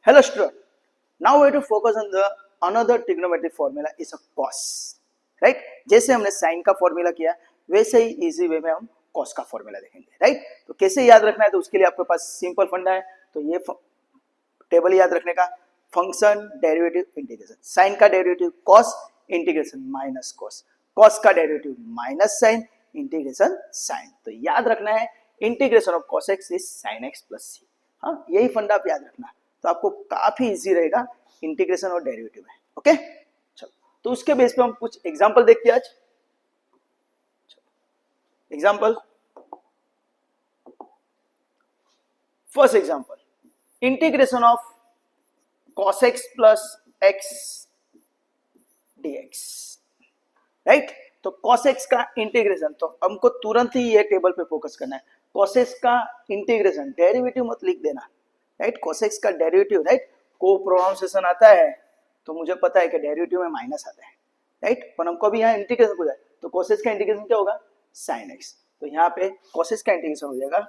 Hello student. Now we have to focus on the another trigonometric formula is a cos, right? जैसे हमने sin का formula किया वैसे ही easy way में हम cos का फॉर्मूला देखेंगे, राइट? तो कैसे याद रखना है, तो उसके लिए आपके पास सिंपल फंडा है। तो ये टेबल याद रखने का, फंक्शन डेरिवेटिव इंटीग्रेशन, sin का derivative cos integration minus cos, cos का derivative minus sin integration sin। तो याद रखना है integration of cos x is sin x plus c। हाँ, यही फंडा आप याद रखना, तो आपको काफी इजी रहेगा इंटीग्रेशन और डेरिवेटिव में। ओके, चलो तो उसके बेस पे हम कुछ एग्जांपल देखते हैं आज। Example, first example, integration of cos x plus x dx, right? तो cos x का इंटीग्रेशन, तो हमको तुरंत ही ये टेबल पे फोकस करना है। cos x का इंटीग्रेशन, डेरिवेटिव मत लिख देना, राइट? cos x का डेरिवेटिव, राइट? को प्रोनाउंसिएशन आता है तो मुझे पता है कि डेरिवेटिव में माइनस आता है, राइट? पर हमको भी यहाँ इंटीग्रेशन हो जाए तो cos x का इंटीग्रेशन क्या होगा? sin x। तो यहाँ पे cos x का इंटीग्रेशन हो जाएगा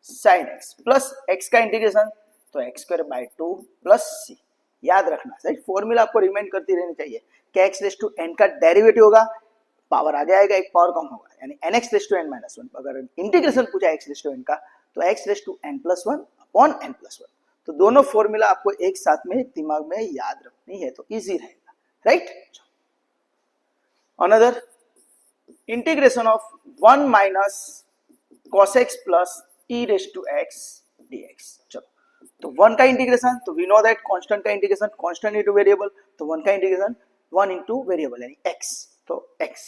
sin x प्लस x का इंटीग्रेशन तो x square by 2 plus c। याद रखना, राइट? फॉर्मूला आपको रिमाइंड करती रहनी चाहिए कि x रेस टू n का डेरिवेटिव होगा, पावर आगे आएगा, एक पावर कम होगा, यानी nx raise to n minus 1। अगर इंटीग्रेशन पूछा x रेस टू n का तो x raise to n plus 1 upon n plus 1। तो दोनों फॉर्मूला आपको एक साथ में दिमाग में याद रखनी है तो इजी रहेगा, right? Another integration of 1 minus cos x plus e raise to x dx। चलो, तो 1 का इंटीग्रेशन, तो वी नो दैट कांस्टेंट का इंटीग्रेशन कांस्टेंट इनटू वेरिएबल, तो 1 का इंटीग्रेशन 1 इनटू वेरिएबल यानी x, तो x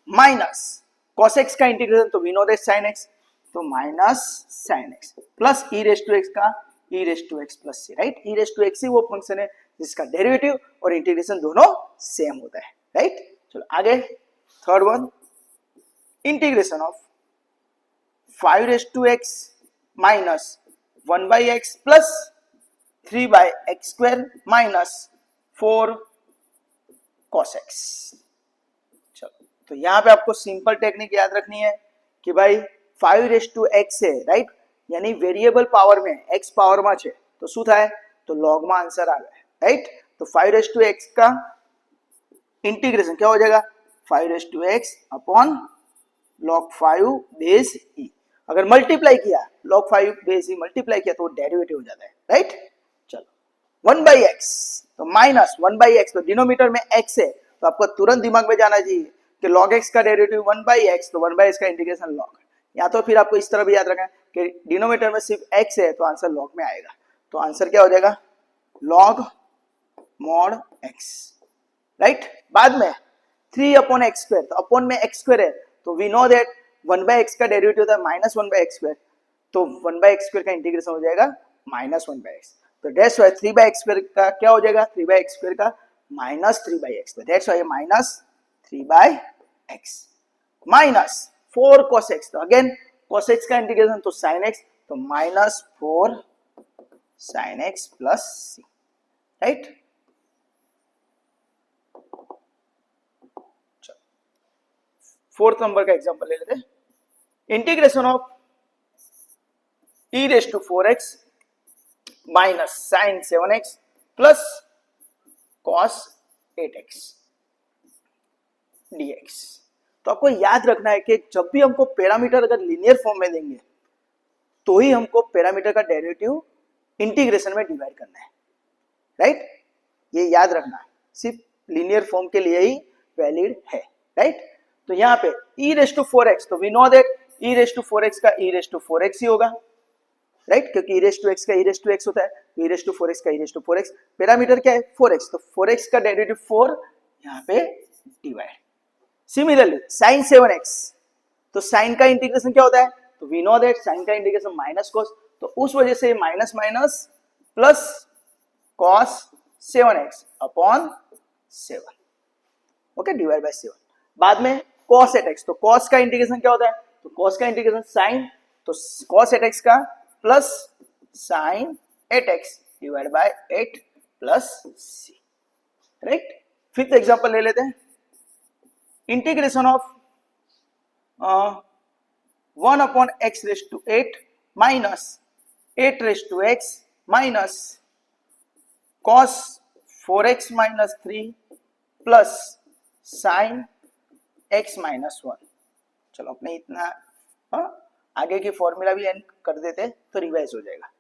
माइनस cos x का इंटीग्रेशन, तो we know that sin x, तो minus sin x plus e raise to x का e raise to x plus c, right? e raise to x ही वो function है जिसका derivative और integration दोनों सेम होता है, राइट? चलो आगे, third one, integration of 5 raise to x minus 1 by x plus 3 by x square minus 4 cos x। चलो, तो यहाँ पे आपको सिंपल टेक्निक याद रखनी है कि भाई 5 रेस टू x है, राइट? यानी वेरिएबल पावर में x पावर में है तो शू थाय, तो लॉग में आंसर आ गया, राइट? तो 5 रेस टू x का इंटीग्रेशन क्या हो जाएगा? 5 raise to x upon log 5 base e। अगर मल्टीप्लाई किया log 5 बेस e मल्टीप्लाई किया तो डेरिवेटिव हो जाता है, राइट? चलो 1 बाई एक्स, तो माइनस 1 बाई एक्स, तो डिनोमिनेटर में x है तो आपको तुरंत दिमाग में जाना चाहिए कि log x का डेरिवेटिव 1 बाई एक्स, तो 1 बाई एक्स का इंटीग्रेशन log, या तो फिर आपको इस तरह भी याद रखना है कि डिनोमिनेटर में सिर्फ x है तो आंसर log में आएगा, तो आंसर क्या हो जाएगा? log mod x, right? बाद में 3 अपॉन एक्स स्क्वायर, तो अपॉन में एक्स स्क्वायर है तो we know that 1 by x का डेरिवेटिव होता है माइनस 1 बाई एक्स स्क्वायर, तो 1 बाई एक्स स्क्वायर का इंटीग्रेशन हो जाएगा माइनस 1 बाई एक्स, तो that's why 3 by x square का क्या हो जाएगा? 3 बाई एक्स स्क्वायर का माइनस 3 बाई एक्स, तो that's why minus 3 by x minus 4 cos x, तो अगेन cos x का इंटीग्रेशन तो sin x, तो minus 4 sin x plus c, right? Fourth number का एग्जांपल ले लेते हैं, integration of e raise to 4x minus sin 7x plus cos 8x dx। तो आपको याद रखना है कि जब भी हमको पैरामीटर अगर लीनियर फॉर्म में देंगे तो ही हमको पैरामीटर का डेरिवेटिव इंटीग्रेशन में डिवाइड करना है, राइट? ये याद रखना है, सिर्फ लीनियर फॉर्म के लिए ही वैलिड है, राइट? तो यहाँ पे e रेस टू 4x, तो we know that e raise to 4x का e रेस टू 4x ही होगा, राइट? क्योंकि e रेस टू x का e रेस टू x होता है, e रेस टू 4x का e raise to 4x, parameter क्या है? 4x, तो 4x का डेरिवेटिव 4 यहाँ पे डिवाइड। सिमिलरली sin 7x, तो sin का इंटीग्रेशन क्या होता है? तो वी नो दैट sin का इंटीग्रेशन माइनस cos, तो उस वजह से minus minus plus cos 7x upon 7, okay, divide by 7। बाद में cos 8x, तो cos का इंटीग्रेशन क्या होता है? तो cos का इंटीग्रेशन sin, तो cos 8x का plus sin 8x divide by 8 plus c, right? Fifth example ले लेते हैं, integration of 1 upon x raise to 8 minus 8 raise to x minus cos 4x minus 3 plus sine x minus 1। चलो अपने इतना आगे की फॉर्मूला भी एंड कर देते तो रिवाइज हो जाएगा।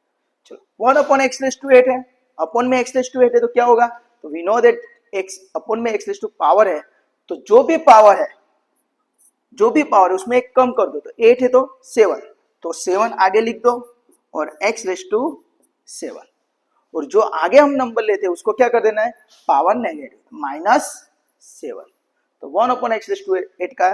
चलो 1 अपॉन एक्स रेस टू 8 है, अपॉन में एक्स रेस टू 8 है तो क्या होगा, तो we know that x upon में एक्स रेस टू पावर है, तो जो भी पावर है उसमें एक कम कर दो, तो 8 है तो 7, तो 7 आगे लिख दो और x रेस टू 7, और जो आगे हम नंबर लेते हैं उसको क्या कर देना है, पावर नेगेटिव माइनस 7। तो 1 अपॉन एक्स रेस टू 8 का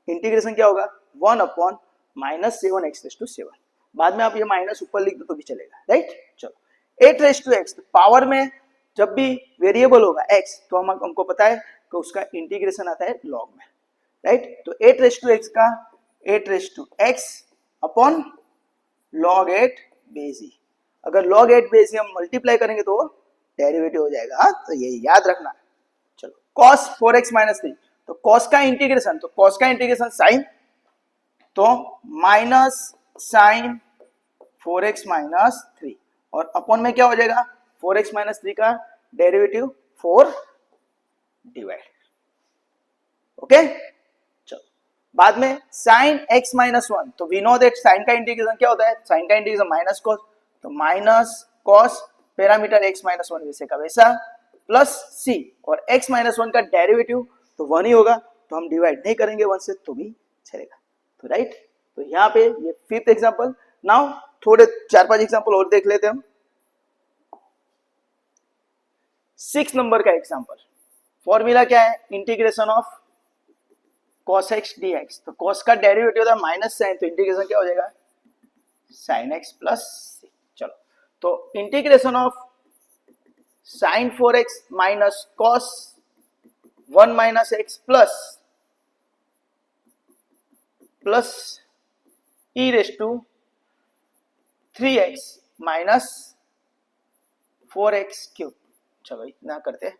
इंटीग्रेशन क्या होगा, 1 upon minus 7 x raise to 7। बाद में आप ये माइनस ऊपर लिख दो तो भी चलेगा, राइट। चलो 8 रेस टू एक्स, पावर में जब भी वेरिएबल होगा x तो हमको पता है कि उसका इंटीग्रेशन आता है लॉग में, राइट। तो 8 रेस टू एक्स का 8 raise to x upon log 8 base e. अगर लॉग 8 बेस ई हम मल्टीप्लाई करेंगे तो डेरिवेटिव हो जाएगा, तो ये याद रखना। चलो cos 4x माइनस 3, तो cos का इंटीग्रेशन साइन, तो माइनस साइन 4x माइनस 3, और अपॉन में क्या हो जाएगा, 4x माइनस 3 का डेरिवेटिव 4 डिवाइड, ओके। चलो बाद में साइन x माइनस 1, तो वी नो दैट साइन का इंटीग्रेशन क्या होता है, साइन का इंटीग्रेशन माइनस कॉस, तो minus cos parameter x minus 1 वैसे का वैसा प्लस c, और x माइनस 1 का डेरिवेटिव तो 1 ही होगा, तो हम डिवाइड नहीं करेंगे 1 से तो भी चलेगा, तो राइट। तो यहाँ पे ये फिफ्थ एग्जांपल। नाउ थोड़े 4-5 एग्जांपल और देख लेते हैं हम। 6 नंबर का एग्जांपल, फॉर्मूला क्या है, integration of cos x dx, तो cos का डेरिवेटिव होता है माइनस साइन, तो इंटीग्रेशन क्या हो जाएगा, साइन x प्लस c। चलो तो integration of sine 4x minus cos 1 minus x plus e raise to 3x minus 4x cube. चलो इतना करते हैं।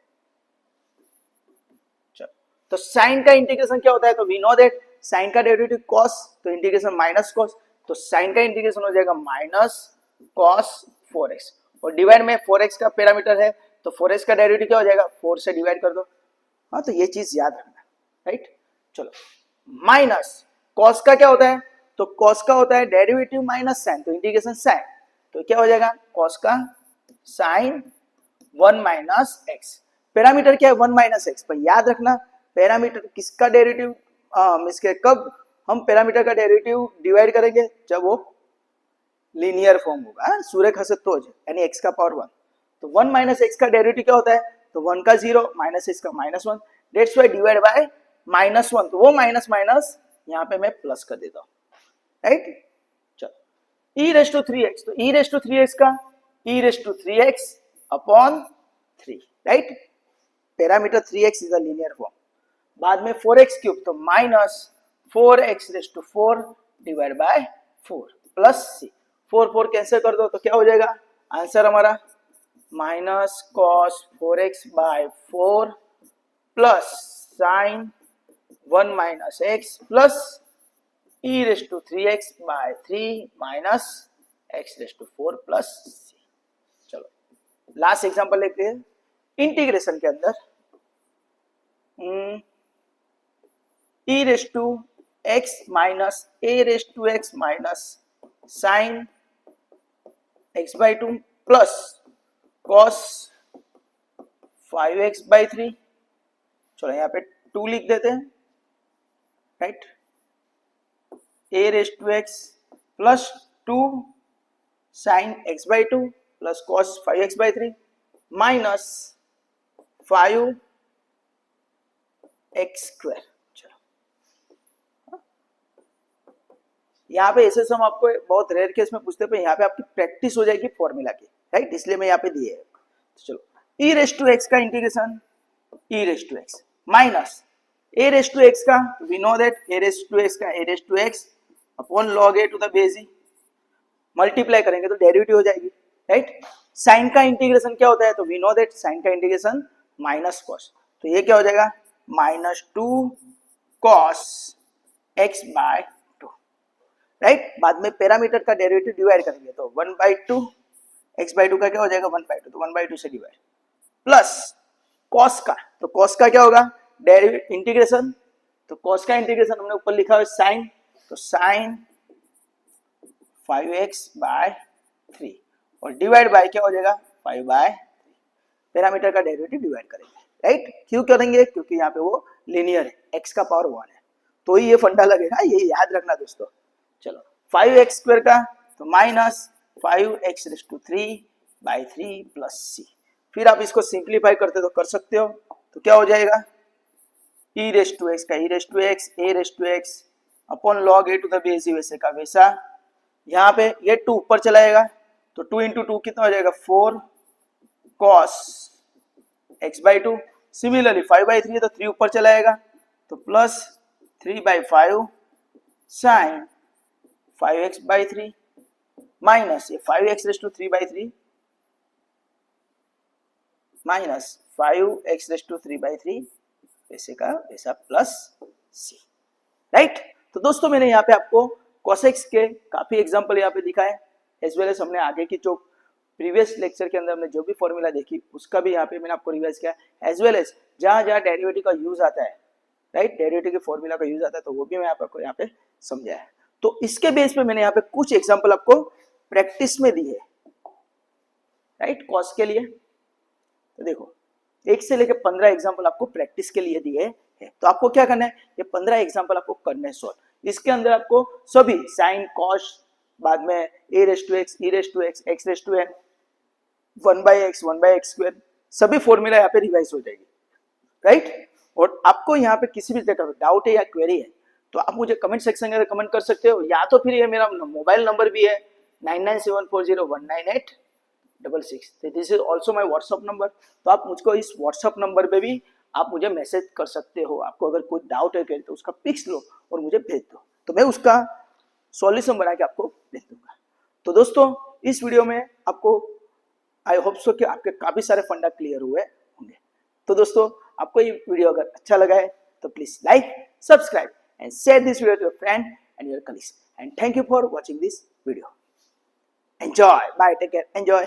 चलो तो साइन का इंटीग्रेशन क्या होता है, तो वी नो दैट साइन का डेरिवेटिव cos, तो इंटीग्रेशन माइनस cos, तो साइन का इंटीग्रेशन हो जाएगा माइनस cos 4x, और डिवाइड में 4x का पैरामीटर है, तो 4x का डेरिवेटिव क्या हो जाएगा, 4 से डिवाइड कर दो। हाँ तो ये चीज याद रखना, राइट। चलो माइनस cos का क्या होता है, तो cos का होता है डेरिवेटिव माइनस साइन, तो इंटीग्रेशन साइन, तो क्या हो जाएगा, cos का साइन 1 माइनस एक्स, पैरामीटर क्या है 1 माइनस एक्स, पर याद रखना पैरामीटर किसका डेरिवेटिव इसके कब हम पैरामीटर का डेरिवेटिव डिवाइड करेंगे, जब वो लीनियर फॉर्म होगा, सूर्य खसे तो यानी एक्स का पावर 1, तो 1 माइनस एक्स का डेरिवेटिव क्या होता है, तो 1 का 0 माइनस एक्स का minus 1, that's why divide by minus 1, तो वो माइनस माइनस यहाँ पे मैं प्लस कर देता हूँ, राइट। चलो e रेस टू 3x, तो e रेस टू 3x का e raise to 3x upon 3, right, parameter 3x is a linear form. बाद में 4x क्यूब, तो minus 4x raise to 4 divide by 4 plus c, 4 cancel कर दो तो क्या हो जाएगा, आंसर हमारा minus cos 4x by 4 plus sine 1 minus x plus e raise to 3x by 3 minus x raise to 4 plus c। चलो last example लेते हैं। इंटीग्रेशन के अंदर e raise to x minus a raise to x minus sine x by 2 plus cos 5x by 3। चलो यहाँ पे 2 लिख देते हैं, right, a raise to x plus 2 sine x by 2 plus cos 5x by 3 minus 5x square. यहाँ पे ऐसे सम आपको बहुत रेयर केस में पूछते हैं, यहाँ पे आपकी प्रैक्टिस हो जाएगी फॉर्मूला की, राइट, इसलिए मैं यहाँ पे दिए है। तो चलो e रेस टू x का integration e raise to x minus a raise to x का, we know that a raise to x का a raise to x upon log a to the base e, multiply करेंगे तो derivative हो जाएगी, right. Sign का integration क्या होता है, तो वी नो दैट साइन का इंटीग्रेशन माइनस कॉस, तो ये क्या हो जाएगा minus 2 cos x by 2, right. बाद में पैरामीटर का डेरिवेटिव डिवाइड करेंगे तो 1 बाई 2 x बाई टू का क्या हो जाएगा 1/2, तो 1/2 से डिवाइड प्लस कॉस का, तो कॉस का क्या होगा डेरिवेटिव इंटीग्रेशन, तो कॉस का इंटीग्रेशन हमने ऊपर लिखा है साइन, तो साइन 5x/3 और डिवाइड बाय क्या हो जाएगा 5/3, पैरामीटर का डेरिवेटिव डिवाइड करेंगे, राइट। क्यों करेंगे, क्योंकि यहाँ पे वो लिनियर है, x का पावर 1 है, तो ही ये फंडा लगेगा, ये याद रखना दोस्तों। चलो 5x² का तो माइनस 5x⁵3/3 प्लस c, फिर आप इसको सिंप्लीफाई करते तो कर सकते हो, तो क्या हो जाएगा e⁵x का e⁵x a⁵x upon log a to the base वैसे का वैसा, यहाँ पे ये 2 ऊपर चलाएगा तो 2 इंटू 2 कितना हो जाएगा 4 cos x/2, सिमिलरली 5/3 है तो 3 ऊपर चलाएगा तो प्लस 3/5 sin 5x/3 माइनस ये 5x⁵3/3 माइनस 5x⁵3/3 वैसे का वैसा प्लस c, राइट। तो दोस्तों मैंने यहाँ पे आपको कोसेक्स के काफी एग्जांपल यहाँ पे दिखाए, एज वेल एज हमने आगे की जो प्रीवियस लेक्चर के अंदर हमने जो भी फॉर्मूला देखी उसका भी यहाँ पे मैंने आपको रिवाइज किया, एज वेल एज जहाँ जहाँ डेरिवेटिव का यूज आता है, राइट, डेरिवेटिव के फॉर्मूला का यूज आता है तो वो भी मैं आपको यहाँ पे समझाया है। तो इसके बेस पे मैंने यहाँ पे कुछ एग्जाम्पल आपको प्रैक्टिस में दी है, राइट, कॉस के लिए। तो देखो 1 से लेकर 15 एग्जाम्पल आपको प्रैक्टिस के लिए दिए हैं, तो आपको क्या करना है, ये 15 एग्जाम्पल आपको करने हैं सॉल्व। इसके अंदर आपको सभी साइन कॉस, बाद में a⁵x e⁵x x⁵n 1/x 1/x², सभी फॉर्मूला यहाँ पे रिवाइज हो जाएगी, राइट। और आपको यहाँ पे किसी भी तरह का डाउट है या क्वेरी है तो आप मुझे कमेंट सेक्शन में कमेंट कर सकते हो, या तो फिर ये मेरा मोबाइल नंबर भी है 9974019866, this is also my WhatsApp number, तो आप मुझको इस व्हाट्सअप नंबर पे भी आप मुझे मैसेज कर सकते हो। आपको अगर कोई डाउट है तो उसका पिक्स लो और मुझे भेज दो, तो मैं उसका सॉल्यूशन बना के आपको भेज दूंगा। तो दोस्तों इस वीडियो में आपको आई होप सो कि आपके काफी सारे फंडा क्लियर हुए होंगे। तो दोस्तों आपको ये वीडियो अगर अच्छा लगा है तो please like, subscribe and share this video to your friend and your colleagues, and thank you for watching this video. Enjoy, bye, take care, enjoy.